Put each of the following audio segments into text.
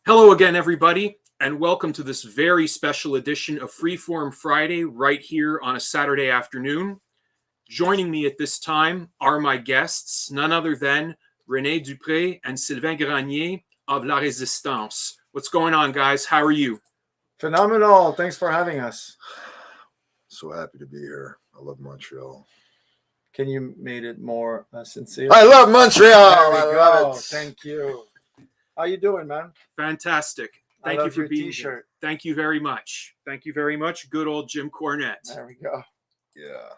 Hello again, everybody, and welcome to this very special edition of Freeform Friday right here on a Saturday afternoon. Joining me at this time are my guests, none other than René Dupree and Sylvain Grenier of La Résistance. What's going on, guys? How are you? Phenomenal. Thanks for having us. So happy to be here. I love Montreal. Can you make it more sincere? I love Montreal. There we I go. love it. Thank you. How you doing, man? Fantastic. I Thank you love for your being t-shirt. here. Thank you very much. Thank you very much. Good old Jim Cornette. There we go. Yeah,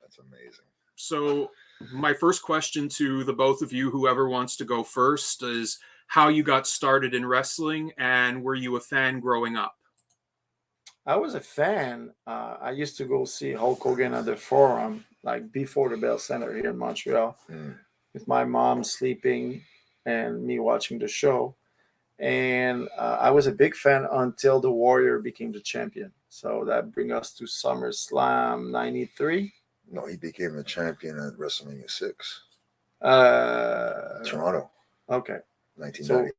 that's amazing. So, my first question to the both of you, whoever wants to go first, is how you got started in wrestling and were you a fan growing up? I was a fan. I used to go see Hulk Hogan at the Forum, like before the Bell Center here in Montreal, with my mom sleeping and me watching the show. And I was a big fan until the Warrior became the champion. So that brings us to SummerSlam '93. No, he became the champion at WrestleMania 6. Okay. Toronto, So 1990.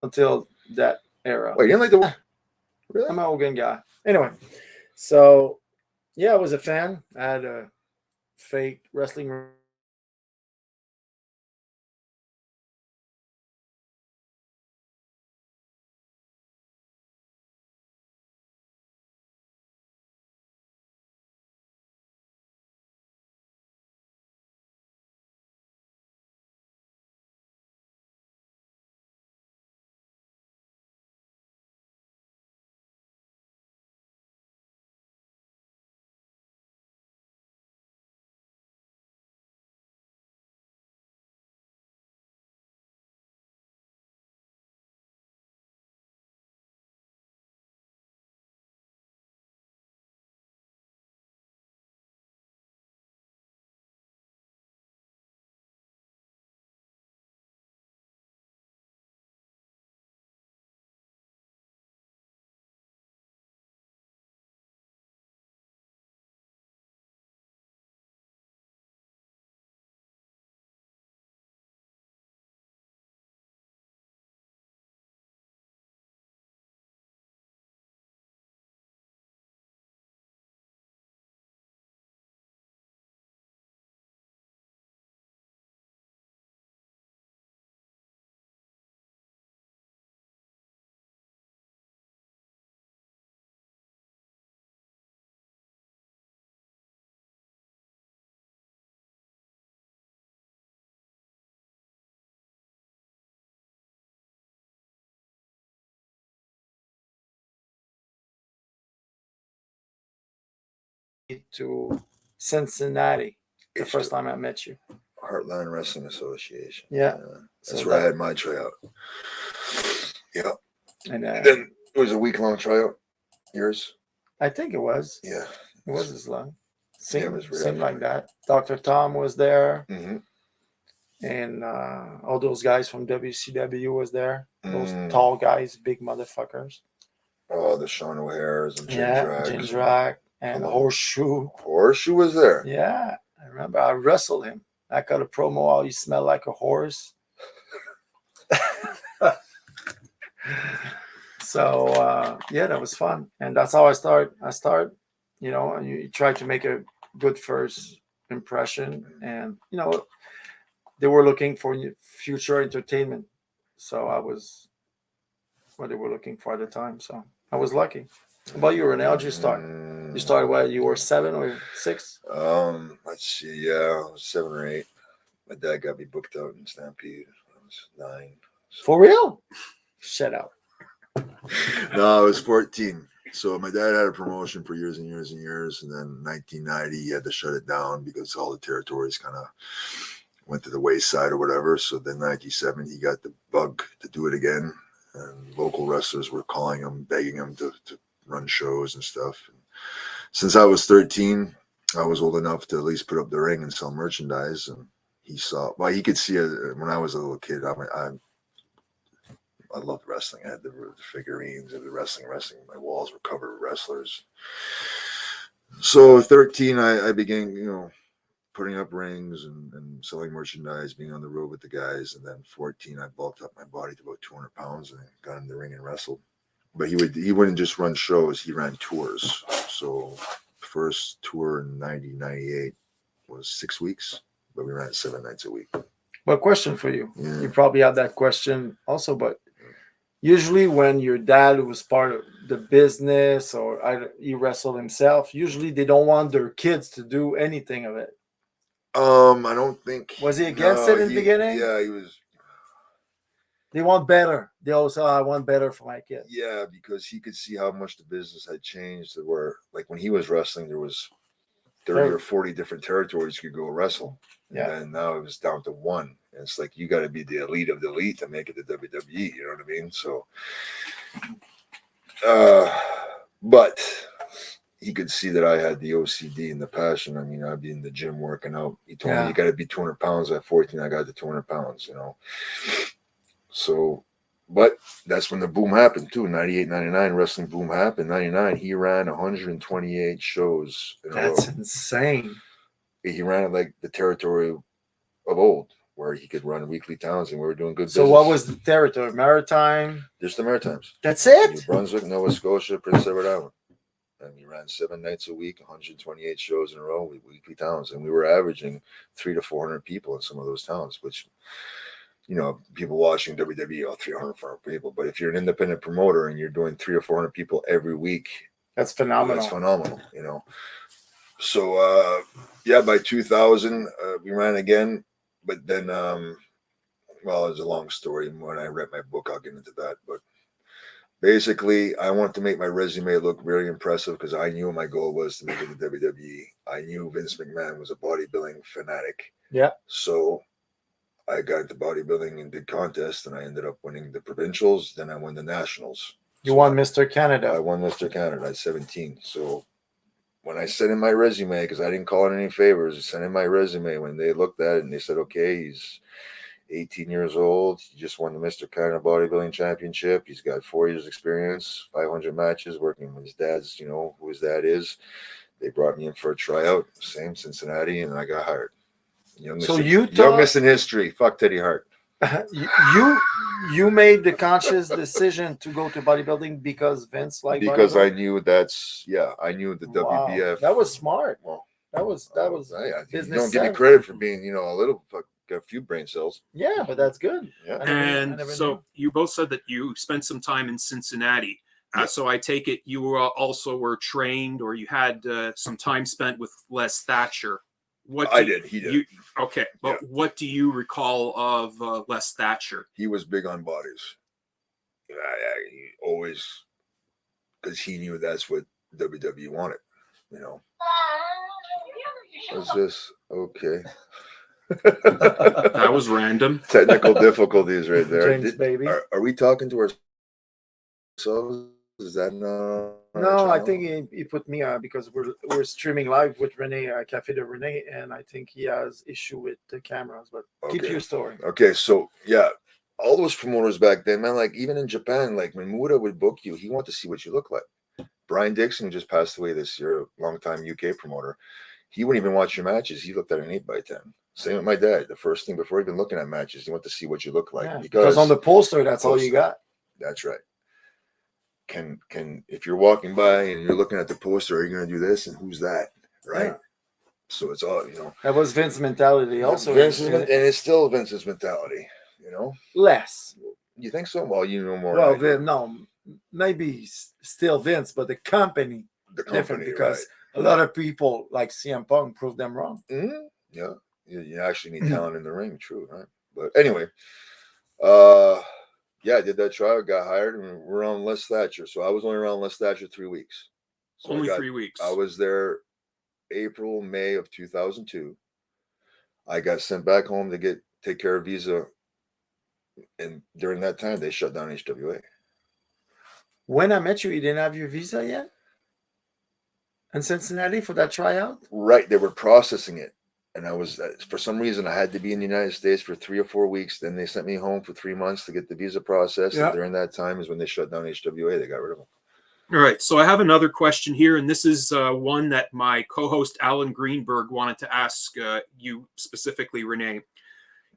until that era. Wait, you didn't like the Really? I'm a Hogan guy. Anyway, so yeah, I was a fan. I had a fake wrestling to Cincinnati the first time I met you. Heartland Wrestling Association. Yeah. That's So where I that- had my tryout. Yeah. And Then it was a week-long tryout. Yours? I think it was. Yeah. It was as long. Yeah, it was Seemed like really- that. Dr. Tom was there, Mm-hmm. and all those guys from WCW was there. Those Mm. tall guys, big motherfuckers. Oh, the Sean O'Hares and Jim Yeah, Drags. Jim Drag and Come on. Horseshoe. Horseshoe was there. Yeah, I remember. I wrestled him. I got a promo. How you smell like a horse. So yeah, that was fun, and that's how I start. You try to make a good first impression, and they were looking for future entertainment, so I was what they were looking for at the time. So I was lucky. How about you, René? How'd you start? You started when you were 7 or 6? Let's see. Yeah, I was 7 or 8. My dad got me booked out in Stampede. I was 9. For real? Shut up. No, I was 14. So my dad had a promotion for years and years and years, and then in 1990 he had to shut it down because all the territories kind of went to the wayside or whatever. So then 97 he got the bug to do it again, and local wrestlers were calling him, begging him to run shows and stuff. And since I was 13, I was old enough to at least put up the ring and sell merchandise, and he saw. Well, he could see it when I was a little kid. I loved wrestling. I had the figurines of the wrestling. My walls were covered with wrestlers. So 13, I began, putting up rings and selling merchandise, being on the road with the guys. And then 14, I bulked up my body to about 200 pounds and got in the ring and wrestled. But he wouldn't just run shows, he ran tours. So first tour in 98 was 6 weeks, but we ran 7 nights a week. But question for you. Yeah. You probably had that question also, but usually when your dad was part of the business or he wrestled himself, usually they don't want their kids to do anything of it. I don't think. Was he against it in the beginning? Yeah, he was. They want better. They always say, I want better for my kids. Yeah, because he could see how much the business had changed. Where, like, when he was wrestling, there was 30 or 40 different territories you could go wrestle. Yeah. And now it was down to one. And it's like, you got to be the elite of the elite to make it to WWE. You know what I mean? So, but he could see that I had the OCD and the passion. I mean, I'd be in the gym working out. He told me, you got to be 200 pounds. At 14, I got to 200 pounds, you know. So, but that's when the boom happened too. 98, 99, wrestling boom happened. 99, he ran 128 shows in a row. That's insane. He ran it like the territory of old, where he could run weekly towns, and we were doing good So business. what was the territory? Maritime? Just the Maritimes. That's it? New Brunswick, Nova Scotia, Prince Edward Island. And we ran 7 nights a week, 128 shows in a row, weekly towns. And we were averaging 300 to 400 people in some of those towns, which, you know, people watching WWE, 300, 400 people. But if you're an independent promoter and you're doing 300 or 400 people every week, that's phenomenal. That's phenomenal, you know. So, yeah, by 2000, we ran again. But then, well, it's a long story. When I read my book, I'll get into that. But basically, I want to make my resume look very impressive because I knew my goal was to make it to WWE. I knew Vince McMahon was a bodybuilding fanatic. Yeah. So I got into bodybuilding and did contests, and I ended up winning the provincials. Then I won the nationals. You won Mr. Canada. I won Mr. Canada at 17. So when I sent in my resume, because I didn't call in any favors, I sent in my resume. When they looked at it and they said, okay, he's 18 years old. He just won the Mr. Canada Bodybuilding Championship. He's got 4 years experience, 500 matches working with his dad's, you know, who his dad is. They brought me in for a tryout, same Cincinnati, and I got hired. Youngest in history. Fuck Teddy Hart. You made the conscious decision to go to bodybuilding because Vince liked because bodybuilding? I knew I knew the WBF. That was smart. Well, that was business. You don't give me credit for being, you know, got a few brain cells. Yeah, but that's good. Yeah. And so you both said that you spent some time in Cincinnati. So I take it you also were trained, or you had some time spent with Les Thatcher. He did. Okay, but what do you recall of Les Thatcher? He was big on bodies. He always, because he knew that's what WWE wanted, you know. What's this? Okay. That was random. Technical difficulties right there. James, baby. Are we talking to ourselves? Is that not? No, I think he put me on because we're streaming live with René, Café de René, and I think he has issue with the cameras. But keep your story. Okay, so yeah, all those promoters back then, man, like even in Japan, like when Muda would book you, he wanted to see what you look like. Brian Dixon, who just passed away this year, a longtime UK promoter, he wouldn't even watch your matches. He looked at an 8x10. Same with my dad. The first thing before even looking at matches, he wanted to see what you look like. Yeah, because on the poster, that's all you got. That's right. Can if you're walking by and you're looking at the poster, are you going to do this? And who's that? Right. Yeah. So it's all, you know. That was Vince's mentality also. And it's still Vince's mentality, you know. Less. You think so? Well, you know more. Well, no, maybe still Vince, but the company different because a lot of people like CM Punk proved them wrong. Mm-hmm. Yeah. You actually need talent in the ring. True. Right. But anyway, yeah, I did that trial, got hired, and we're on Les Thatcher. So I was only around Les Thatcher 3 weeks. So only 3 weeks. I was there April, May of 2002. I got sent back home to take care of visa. And during that time, they shut down HWA. When I met you didn't have your visa yet? In Cincinnati for that tryout? Right. They were processing it. And I was, for some reason, I had to be in the United States for 3 or 4 weeks. Then they sent me home for 3 months to get the visa processed. Yeah. And during that time is when they shut down HWA. They got rid of them. All right, so I have another question here, and this is one that my co-host Alan Greenberg wanted to ask you specifically, Renee.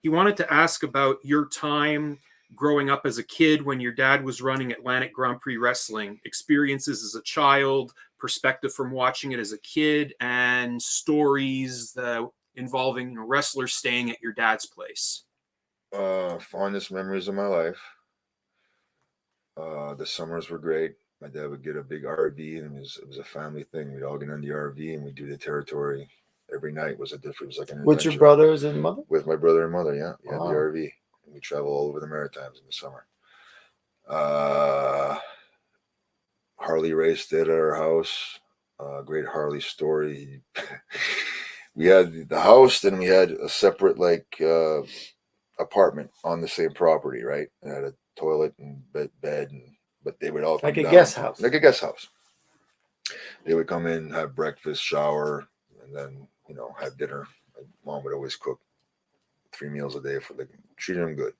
He wanted to ask about your time growing up as a kid when your dad was running Atlantic Grand Prix Wrestling, experiences as a child, perspective from watching it as a kid, and stories involving wrestlers staying at your dad's place. Fondest memories of my life. The summers were great. My dad would get a big RV, and it was a family thing. We'd all get on the RV and we'd do the territory. Every night was a different. It was like an With adventure. your brothers and mother? With my brother and mother, yeah. Wow. The RV. And we travel all over the Maritimes in the summer. Harley raced at our house. Great Harley story. We had the house, then we had a separate apartment on the same property, right? It had a toilet and bed, but they would all come Like a down. guest house. Like a guest house. They would come in, have breakfast, shower, and then have dinner. My mom would always cook 3 meals a day treated them good.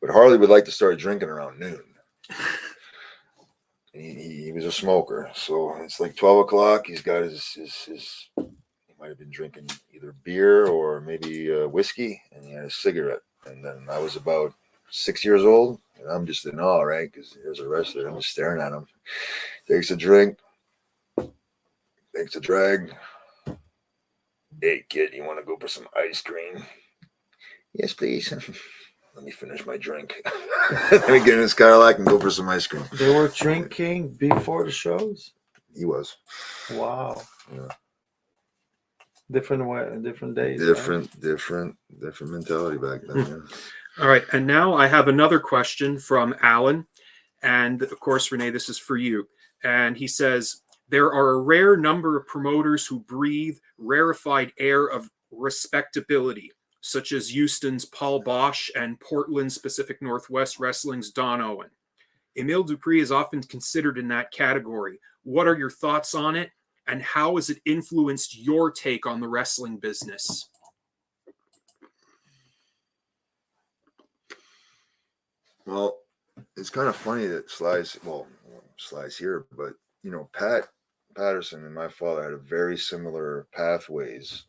But Harley would like to start drinking around noon. He was a smoker, so it's like 12 o'clock. He's got his he might have been drinking either beer or maybe whiskey, and he had a cigarette. And then I was about 6 years old, and I'm just in awe, right? Because there's a wrestler. I'm just staring at him. Takes a drink, takes a drag. Hey, kid, you want to go for some ice cream? Yes, please. Let me finish my drink. Let me get in this Cadillac and go for some ice cream. They were drinking before the shows? He was. Wow. Yeah. Different days. Different mentality back then. Yeah. All right, and now I have another question from Alan, and of course, Renee, this is for you. And he says, there are a rare number of promoters who breathe rarefied air of respectability, such as Houston's Paul Bosch and Portland's Pacific Northwest Wrestling's Don Owen. Emile Dupree is often considered in that category. What are your thoughts on it, and how has it influenced your take on the wrestling business? Well, it's kind of funny that Sly's here, but Pat Patterson and my father had a very similar pathways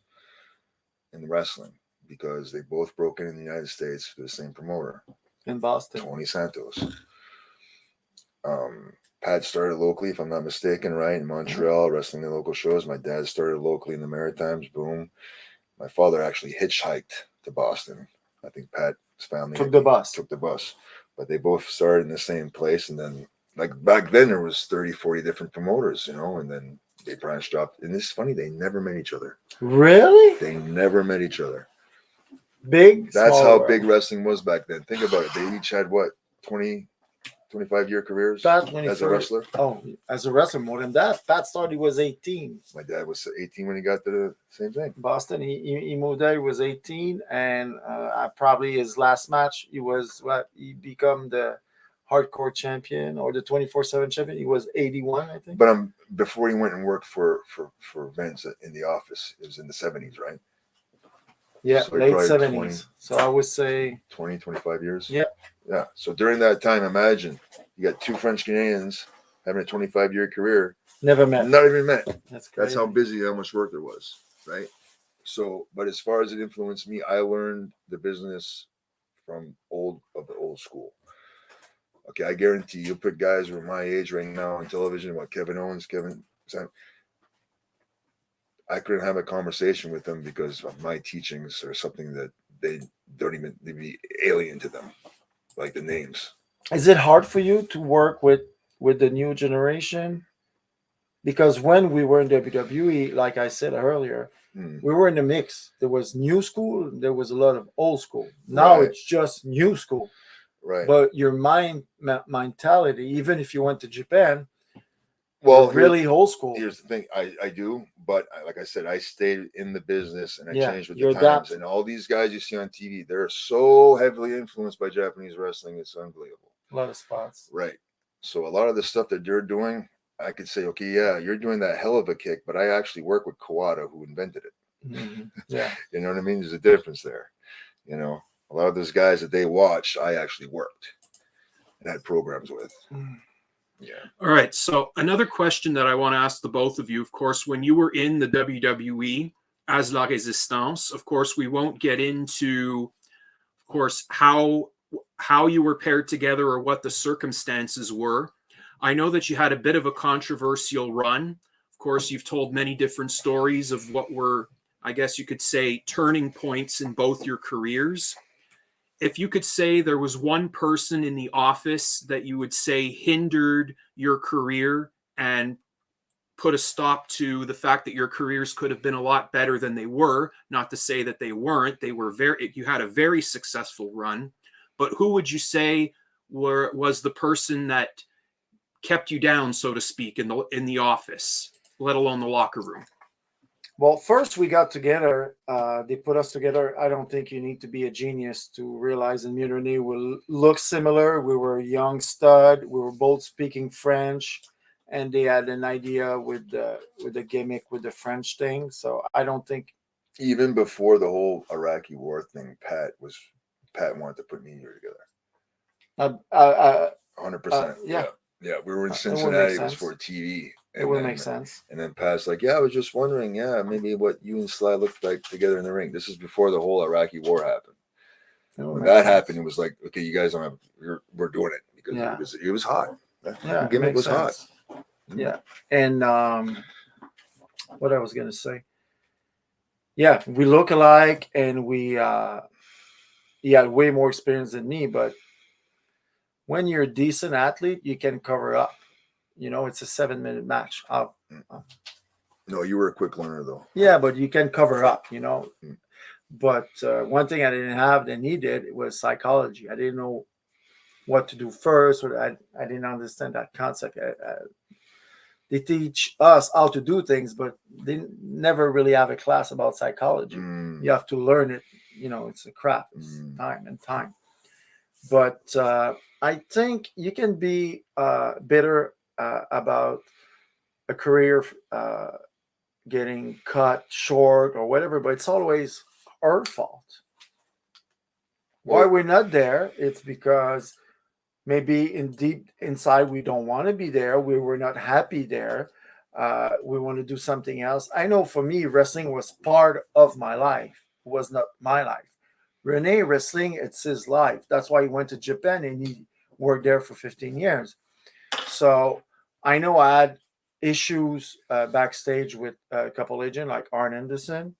in wrestling because they both broke in the United States for the same promoter in Boston, Tony Santos. Pat started locally, if I'm not mistaken, right in Montreal, wrestling the local shows. My dad started locally in the Maritimes. Boom. My father actually hitchhiked to Boston. I think Pat's family took the bus, but they both started in the same place. And then, like back then, there was 30, 40 different promoters, and then they branched off. And it's funny, they never met each other. Really? They never met each other. Big. That's how big wrestling was back then. Think about it. They each had what, 20, 25-year careers as a wrestler? Oh, as a wrestler, more than that. Pat started, he was 18. My dad was 18 when he got to the same thing. Boston, he moved there, he was 18, and probably his last match, he become the hardcore champion or the 24/7 champion. He was 81, I think. But before he went and worked for Vince in the office, it was in the 70s, right? Yeah, so late 70s. So I would say 20, 25 years. Yeah. Yeah. So during that time, imagine you got two French Canadians having a 25-year career. Never met. Not even met. That's crazy. That's how busy, how much work there was, right? So, but as far as it influenced me, I learned the business from the old school. Okay, I guarantee you'll put guys who are my age right now on television about Kevin Owens, I couldn't have a conversation with them because of my teachings or something that they'd be alien to them, like the names. Is it hard for you to work with the new generation? Because when we were in WWE, like I said earlier, we were in the mix. There was new school, there was a lot of old school. Now It's just new school. Right. But your mentality, even if you went to Japan, well, really old school. Here's the thing, I do, but like I said, I stayed in the business and I changed with the times. Adapt. And all these guys you see on TV, they're so heavily influenced by Japanese wrestling, it's unbelievable. A lot of spots. Right. So a lot of the stuff that they're doing, I could say, okay, yeah, you're doing that hell of a kick, but I actually work with Kawada, who invented it. Mm-hmm. Yeah. You know what I mean? There's a difference there. A lot of those guys that they watch, I actually worked and had programs with. Yeah. All right. So another question that I want to ask the both of you, of course, when you were in the WWE as La Resistance, of course, we won't get into, of course, how you were paired together or what the circumstances were. I know that you had a bit of a controversial run. Of course, you've told many different stories of what were, I guess you could say, turning points in both your careers. If you could say there was one person in the office that you would say hindered your career and put a stop to the fact that your careers could have been a lot better than they were, not to say that they weren't, they were very, you had a very successful run, but who would you say was the person that kept you down, so to speak, in the office, let alone the locker room? Well, first we got together. They put us together. I don't think you need to be a genius to realize that me and René will look similar. We were a young stud. We were both speaking French, and they had an idea with the gimmick with the French thing. So I don't think. Even before the whole Iraqi war thing, Pat wanted to put me and you together. Uh, uh, 100%. yeah, Yeah. We were in it would make Cincinnati. It was sense. for TV. It would make sense. And then Pat's like, yeah, I was just wondering, maybe what you and Sly looked like together in the ring. This is before the whole Iraqi war happened. When that happened, it was like, okay, you guys don't have, we're doing it because it was hot. Yeah, gimmick was hot. Yeah, and what I was gonna say. Yeah, we look alike, and he had way more experience than me. But when you're a decent athlete, you can cover up. It's a 7-minute match. No, you were a quick learner though. Yeah, but you can cover up. Mm. But one thing I didn't have that he did was psychology. I didn't know what to do first, or I didn't understand that concept. They teach us how to do things, but they never really have a class about psychology. You have to learn it. It's a craft. It's time and time. But I think you can be bitter about a career getting cut short or whatever, but it's always our fault. Why we're not there? It's because maybe in deep inside we don't want to be there. We were not happy there. We want to do something else. I know for me, wrestling was part of my life. It was not my life. René, wrestling, it's his life. That's why he went to Japan and he worked there for 15 years. So I know I had issues backstage with a couple agents like Arn Anderson,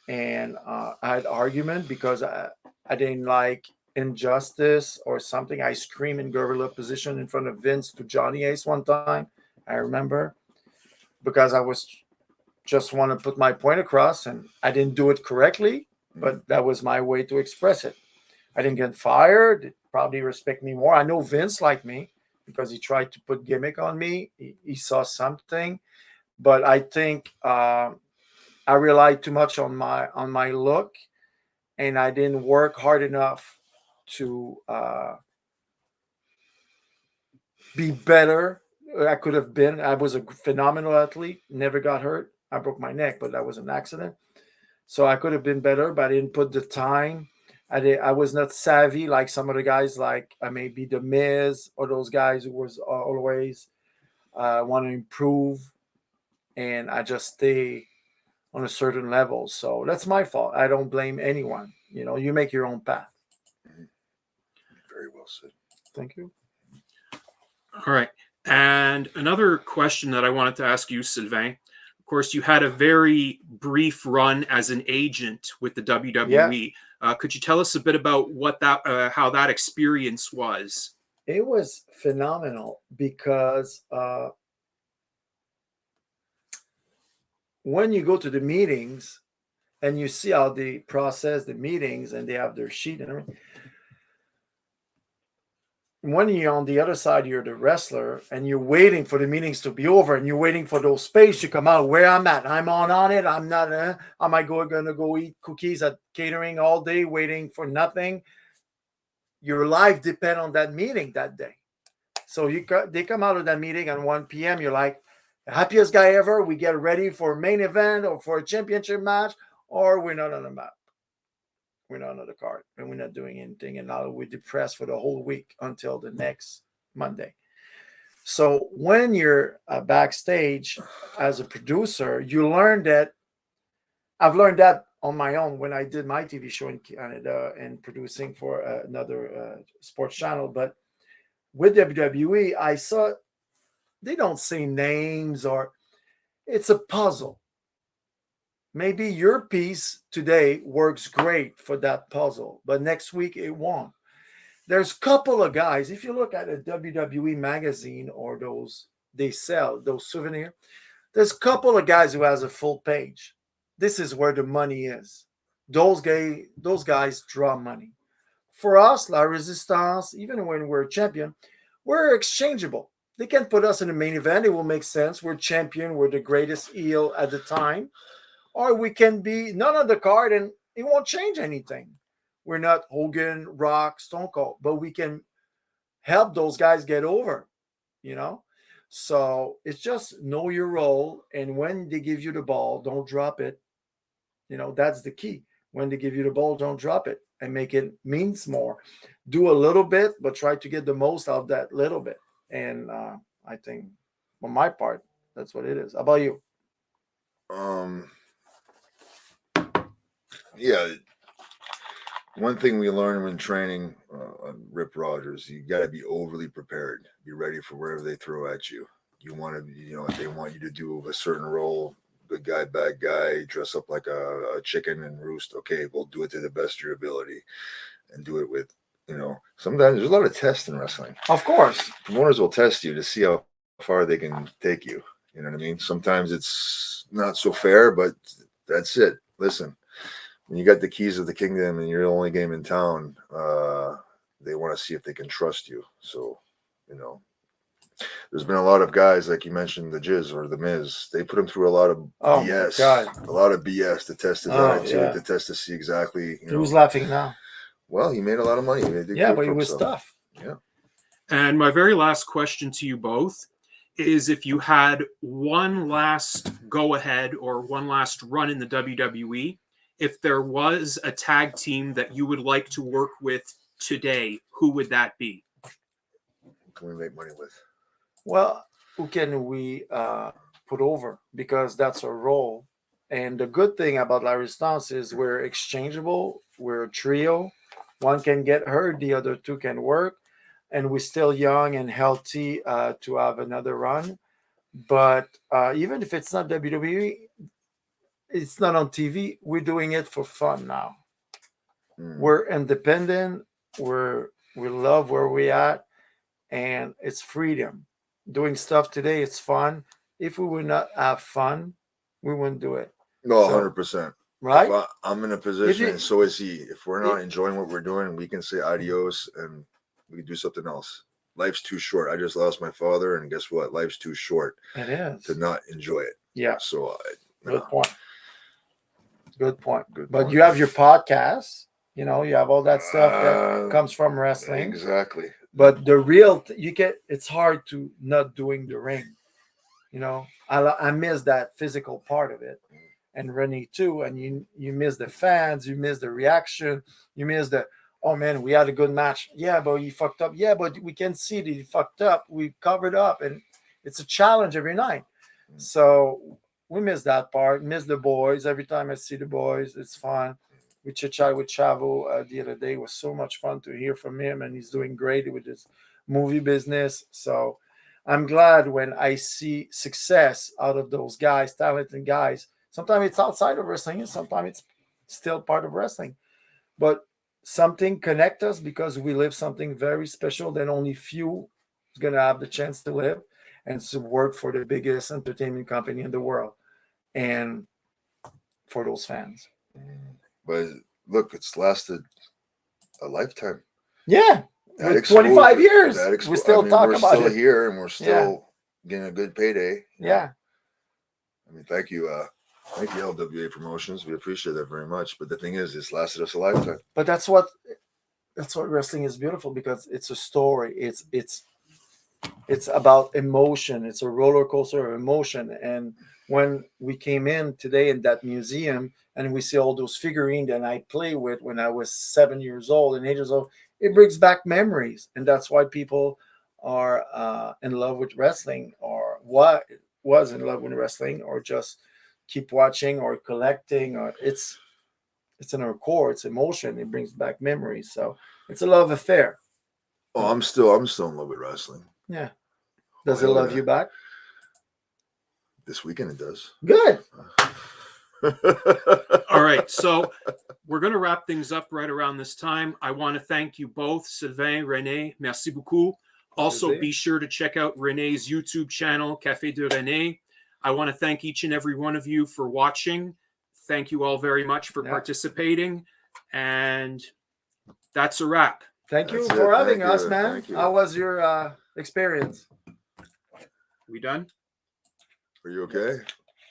and I had argument because I didn't like injustice or something. I screamed in gorilla position in front of Vince to Johnny Ace one time. I remember because I was just want to put my point across, and I didn't do it correctly, but that was my way to express it. I didn't get fired. They probably respect me more. I know Vince liked me because he tried to put gimmick on me. He saw something, but I think I relied too much on my look, and I didn't work hard enough to be better. I could have been. I was a phenomenal athlete. Never got hurt. I broke my neck, but that was an accident. So I could have been better, but I didn't put the time. I was not savvy like some of the guys, like maybe the Miz or those guys who was always want to improve, and I just stay on a certain level. So that's my fault. I don't blame anyone. You make your own path. Very well said. Thank you. All right. And another question that I wanted to ask you, Sylvain. Of course, you had a very brief run as an agent with the WWE. Could you tell us a bit about how that experience was? It was phenomenal because when you go to the meetings and you see how they process the meetings and they have their sheet and everything, when you're on the other side, you're the wrestler and you're waiting for the meetings to be over and you're waiting for those space to come out where I'm at. I'm on it. I'm not. Am I going to go eat cookies at catering all day waiting for nothing? Your life depends on that meeting that day. So they come out of that meeting at 1 p.m. You're like, the happiest guy ever. We get ready for a main event or for a championship match, or we're not on the map. We're not on the card, and we're not doing anything. And now we're depressed for the whole week until the next Monday. So when you're backstage as a producer, you learn that. I've learned that on my own when I did my TV show in Canada and producing for another sports channel. But with WWE, I saw they don't say names, or it's a puzzle. Maybe your piece today works great for that puzzle, but next week it won't. There's a couple of guys. If you look at a WWE magazine or those they sell those souvenirs, there's a couple of guys who has a full page. This is where the money is. Those guys draw money. For us, La Resistance, even when we're champion, we're exchangeable. They can put us in the main event. It will make sense. We're champion. We're the greatest heel at the time. Or we can be none of the card and it won't change anything. We're not Hogan, Rock, Stone Cold, but we can help those guys get over, you know? So it's just know your role. And when they give you the ball, don't drop it. That's the key. When they give you the ball, don't drop it and make it means more. Do a little bit, but try to get the most out of that little bit. And I think, on my part, that's what it is. How about you? Um, yeah. One thing we learned when training on Rip Rogers, you got to be overly prepared. Be ready for whatever they throw at you. You want to, if they want you to do a certain role, good guy, bad guy, dress up like a chicken and roost. Okay, we'll do it to the best of your ability, and do it with, sometimes there's a lot of tests in wrestling. Of course. Promoters will test you to see how far they can take you. You know what I mean? Sometimes it's not so fair, but that's it. Listen, when you got the keys of the kingdom and you're the only game in town, they want to see if they can trust you. So, there's been a lot of guys, like you mentioned, the Jizz or the Miz. They put him through a lot of BS, a lot of BS to test his attitude, to test to see exactly. Who's laughing now? Well, he made a lot of money. Yeah, but he was tough. Yeah. And my very last question to you both is, if you had one last go ahead or one last run in the WWE, if there was a tag team that you would like to work with today, who would that be? Who can we make money with? Well, who can we put over? Because that's our role. And the good thing about La Resistance is we're exchangeable. We're a trio. One can get hurt, the other two can work. And we're still young and healthy to have another run. But even if it's not WWE, it's not on TV. We're doing it for fun now. We're independent. We love where we're at, and it's freedom. Doing stuff today, it's fun. If we would not have fun, we wouldn't do it. No, 100%. Right? If I'm in a position, and so is he. If we're not enjoying what we're doing, we can say adios and we can do something else. Life's too short. I just lost my father, and guess what? Life's too short. It is. To not enjoy it. Yeah. So, good point. Good point. But you have your podcast. You have all that stuff that comes from wrestling. Exactly. But the real, it's hard to not doing the ring. I miss that physical part of it. And René too. And you miss the fans, you miss the reaction, you miss the, oh man, we had a good match. Yeah, but he fucked up. Yeah, but we can see that he fucked up. We covered up, and it's a challenge every night. So we miss that part. Miss the boys. Every time I see the boys, it's fun. We chit-chat with Chavo the other day. It was so much fun to hear from him, and he's doing great with his movie business. So I'm glad when I see success out of those guys, talented guys. Sometimes it's outside of wrestling, and sometimes it's still part of wrestling. But something connect us because we live something very special that only few is going to have the chance to live, and to work for the biggest entertainment company in the world, and for those fans. But look, it's lasted a lifetime. Yeah, 25 years. We still talk about it. We're still here, and we're still getting a good payday. Yeah. Thank you. Thank you, LWA Promotions. We appreciate that very much. But the thing is, it's lasted us a lifetime. But that's what wrestling is beautiful, because it's a story. It's about emotion. It's a roller coaster of emotion. And when we came in today in that museum and we see all those figurines that I played with when I was 7 years old and 8 years old, it brings back memories. And that's why people are in love with wrestling, or what was in love with wrestling, or just keep watching or collecting, or it's in our core. It's emotion. It brings back memories. So it's a love affair. Oh, I'm still in love with wrestling. Yeah. Does Oh, it hell love yeah. you back? This weekend it does. Good. All right, so we're going to wrap things up right around this time. I want to thank you both, Sylvain, René. Merci beaucoup. Also, be sure to check out René's YouTube channel, Café de René. I want to thank each and every one of you for watching. Thank you all very much for participating. And that's a wrap. Thank you That's for it. having Thank us, you. man. Thank you. How was your experience? We done? Are you okay?